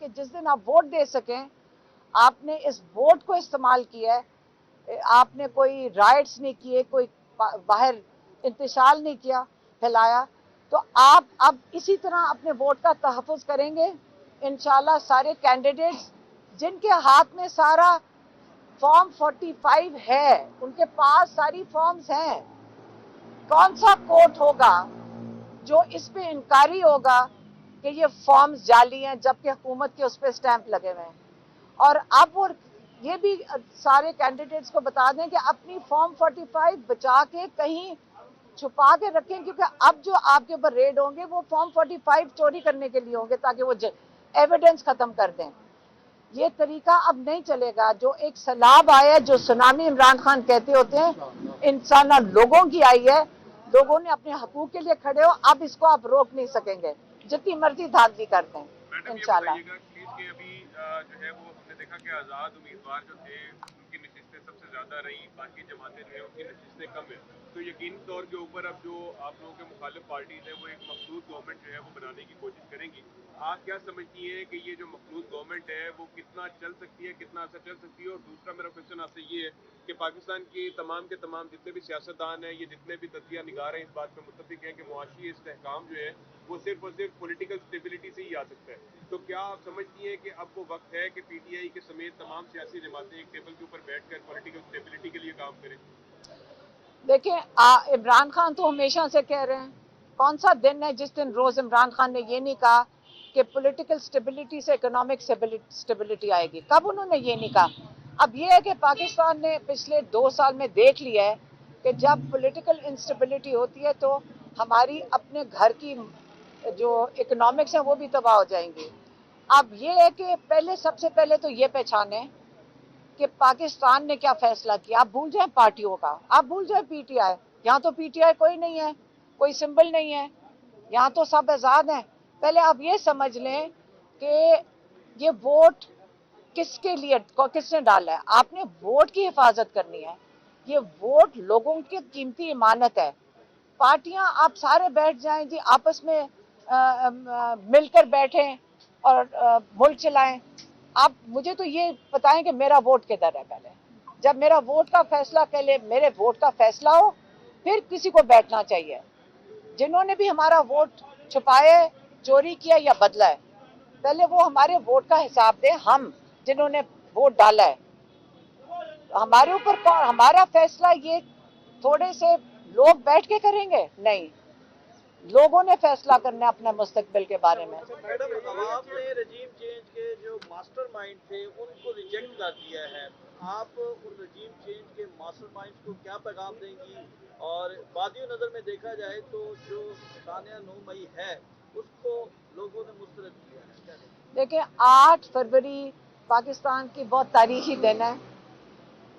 کہ جس دن آپ ووٹ دے سکیں آپ نے اس ووٹ کو استعمال کیا ہے, آپ نے کوئی رائٹس نہیں کیے, کوئی باہر انتشال نہیں کیا, پھیلایا, تو آپ اب اسی طرح اپنے ووٹ کا تحفظ کریں گے انشاءاللہ. سارے کینڈیڈیٹس جن کے ہاتھ میں سارا فارم 45 ہے, ان کے پاس ساری فارمز ہیں, کون سا کورٹ ہوگا جو اس پہ انکاری ہوگا کہ یہ فارمز جعلی ہیں جبکہ حکومت کے اس پہ اسٹیمپ لگے ہوئے ہیں. اور اب وہ یہ بھی سارے کینڈیڈیٹس کو بتا دیں کہ اپنی فارم 45 بچا کے کہیں چھپا کے رکھیں, کیونکہ اب جو آپ کے اوپر ریڈ ہوں گے وہ فارم 45 چوری کرنے کے لیے ہوں گے تاکہ وہ ایویڈنس ختم کر دیں. یہ طریقہ اب نہیں چلے گا. جو ایک سیلاب آیا, جو سونامی عمران خان کہتے ہوتے ہیں, انسان لوگوں کی آئی ہے, لوگوں نے اپنے حقوق کے لیے کھڑے ہو, اب اس کو آپ روک نہیں سکیں گے جتنی مرضی دھاندلی کرتے ہیں انشاءاللہ. کہ ابھی جو ہے وہ ہم نے دیکھا کہ آزاد امیدوار جو تھے ان کی نشستیں سب سے زیادہ رہی, باقی جماعتیں جو ہیں ان کی نشستیں کم ہیں, تو یقینی طور کے اوپر اب جو آپ لوگوں کے مخالف پارٹیز ہیں وہ ایک مخلوط گورنمنٹ جو ہے وہ بنانے کی کوشش کریں گی. آپ کیا سمجھتی ہیں کہ یہ جو مخلوط گورنمنٹ ہے وہ کتنا چل سکتی ہے, کتنا عرصہ چل سکتی ہے؟ اور دوسرا میرا کوشچن آپ سے یہ ہے کہ پاکستان کی تمام کے تمام جتنے بھی سیاستدان ہیں, یہ جتنے بھی تجزیہ نگار ہیں, اس بات پہ متفق ہیں کہ معاشی استحکام جو ہے وہ صرف اور صرف پولیٹیکل اسٹیبلٹی سے ہی آ سکتا ہے. تو کیا آپ سمجھتی ہیں کہ اب وہ وقت ہے کہ پی ٹی آئی کے سمیت تمام سیاسی جماعتیں ایک ٹیبل کے اوپر بیٹھ کر پولیٹیکل اسٹیبلٹی کے لیے کام کریں؟ دیکھیں عمران خان تو ہمیشہ سے کہہ رہے ہیں, کون سا دن ہے جس دن روز عمران خان نے یہ نہیں کہا کہ پولیٹیکل سٹیبلٹی سے اکنامک سٹیبلٹی آئے گی؟ کب انہوں نے یہ نہیں کہا؟ اب یہ ہے کہ پاکستان نے پچھلے 2 سال میں دیکھ لیا ہے کہ جب پولیٹیکل انسٹیبلٹی ہوتی ہے تو ہماری اپنے گھر کی جو اکنامکس ہیں وہ بھی تباہ ہو جائیں گی. اب یہ ہے کہ پہلے سب سے پہلے تو یہ پہچانیں کہ پاکستان نے کیا فیصلہ کیا. آپ بھول جائیں پارٹیوں کا, آپ بھول جائیں پی ٹی آئی. یہاں تو پی ٹی آئی کوئی نہیں ہے, کوئی سمبل نہیں ہے, یہاں تو سب آزاد ہیں. پہلے آپ یہ سمجھ لیں کہ یہ ووٹ کس کے لیے, کس نے ڈالا ہے. آپ نے ووٹ کی حفاظت کرنی ہے. یہ ووٹ لوگوں کی قیمتی امانت ہے. پارٹیاں آپ سارے بیٹھ جائیں جی, آپس میں مل کر بیٹھیں اور ملک چلائیں. آپ مجھے تو یہ بتائیں کہ میرا ووٹ کدھر ہے. پہلے جب میرا ووٹ کا فیصلہ, پہلے میرے ووٹ کا فیصلہ ہو پھر کسی کو بیٹھنا چاہیے. جنہوں نے بھی ہمارا ووٹ چھپایا, چوری کیا یا بدلا ہے, پہلے وہ ہمارے ووٹ کا حساب دیں. ہم جنہوں نے ووٹ ڈالا ہے ہمارے اوپر کون, ہمارا فیصلہ یہ تھوڑے سے لوگ بیٹھ کے کریں گے؟ نہیں, لوگوں نے فیصلہ کرنا ہے اپنے مستقبل کے بارے میں. میڈم, عوام نے رجیم چینج کے جو ماسٹر مائنڈ تھے ان کو ریجیکٹ کر دیا ہے. آپ ان رجیم چینج کے ماسٹر مائنڈ کو کیا پیغام دیں گی؟ اور وادی نظر میں دیکھا جائے تو جو ثانیہ 9 مئی ہے اس کو لوگوں نے مسترد کیا ہے. دیکھیں 8 فروری پاکستان کی بہت تاریخی دن ہے.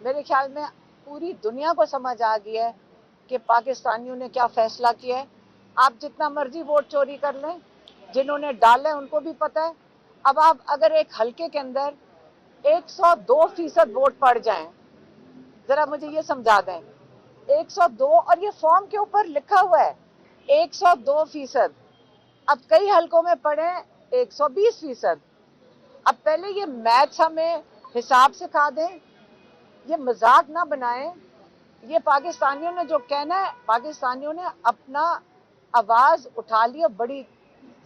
میرے خیال میں پوری دنیا کو سمجھ آ گیا ہے کہ پاکستانیوں نے کیا فیصلہ کیا ہے. آپ جتنا مرضی ووٹ چوری کر لیں, جنہوں نے ڈالے ان کو بھی پتہ ہے. اب آپ اگر ایک حلقے کے اندر 102% ووٹ پڑ جائیں, ذرا مجھے یہ سمجھا دیں, 102, اور یہ فارم کے اوپر لکھا ہوا ہے 102%. اب کئی حلقوں میں پڑے 120%. اب پہلے یہ میتھس ہمیں حساب سکھا دیں, یہ مذاق نہ بنائیں. یہ پاکستانیوں نے جو کہنا ہے, پاکستانیوں نے اپنا آواز اٹھا لی, بڑی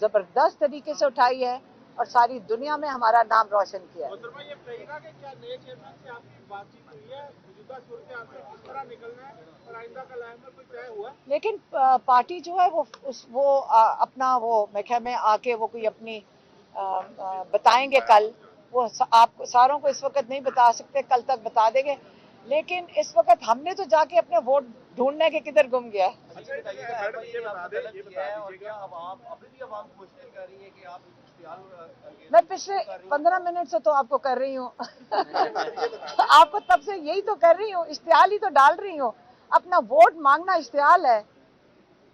زبردست طریقے سے اٹھائی ہے اور ساری دنیا میں ہمارا نام روشن کیا ہے. محترمہ, یہ کہیے گا کہ کیا نئے چیئرمین سے آپ کی بات چیت ہوئی ہے, موجودہ صورتحال سے کس طرح نکلنا ہے اور آئندہ کا لائن میں کوئی طے ہوا؟ لیکن پارٹی جو ہے وہ اپنا وہ میں خیال میں آ کے وہ کوئی اپنی بتائیں گے کل. وہ آپ ساروں کو اس وقت نہیں بتا سکتے, کل تک بتا دیں گے. لیکن اس وقت ہم نے تو جا کے اپنے ووٹ ڈھونڈنے کے کدھر گم گیا. میں پچھلے 15 منٹ سے تو آپ کو کر رہی ہوں آپ کو تب سے یہی تو کر رہی ہوں, اشتعال ہی تو ڈال رہی ہوں. اپنا ووٹ مانگنا اشتعال ہے,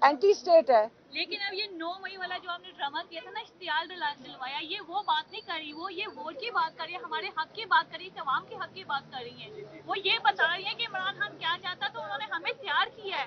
اینٹی اسٹیٹ ہے. لیکن اب یہ 9 مئی والا جو آپ نے ڈرامہ کیا تھا نا, اشتعال دلوایا, یہ وہ بات نہیں کر رہی, وہ یہ ووٹ کی بات کر رہی ہے, ہمارے حق کی بات کر رہی ہے, عوام کے حق کی بات کر رہی ہیں. وہ یہ بتا رہی ہے کہ عمران خان کیا چاہتا تو انہوں نے ہمیں تیار کیا ہے.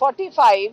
45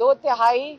2/3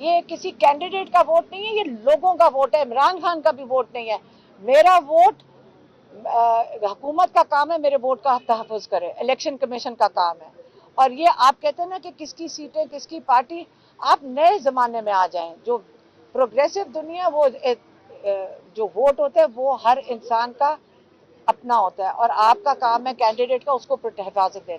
یہ کسی کینڈیڈیٹ کا ووٹ نہیں ہے, یہ لوگوں کا ووٹ ہے. عمران خان کا بھی ووٹ نہیں ہے. میرا ووٹ حکومت کا کام ہے میرے ووٹ کا تحفظ کرے, الیکشن کمیشن کا کام ہے. اور یہ آپ کہتے ہیں نا کہ کس کی سیٹیں کس کی پارٹی, آپ نئے زمانے میں آ جائیں. جو پروگریسو دنیا, وہ جو ووٹ ہوتے ہیں وہ ہر انسان کا اپنا ہوتا ہے, اور آپ کا کام ہے کینڈیڈیٹ کا اس کو حفاظت دینا.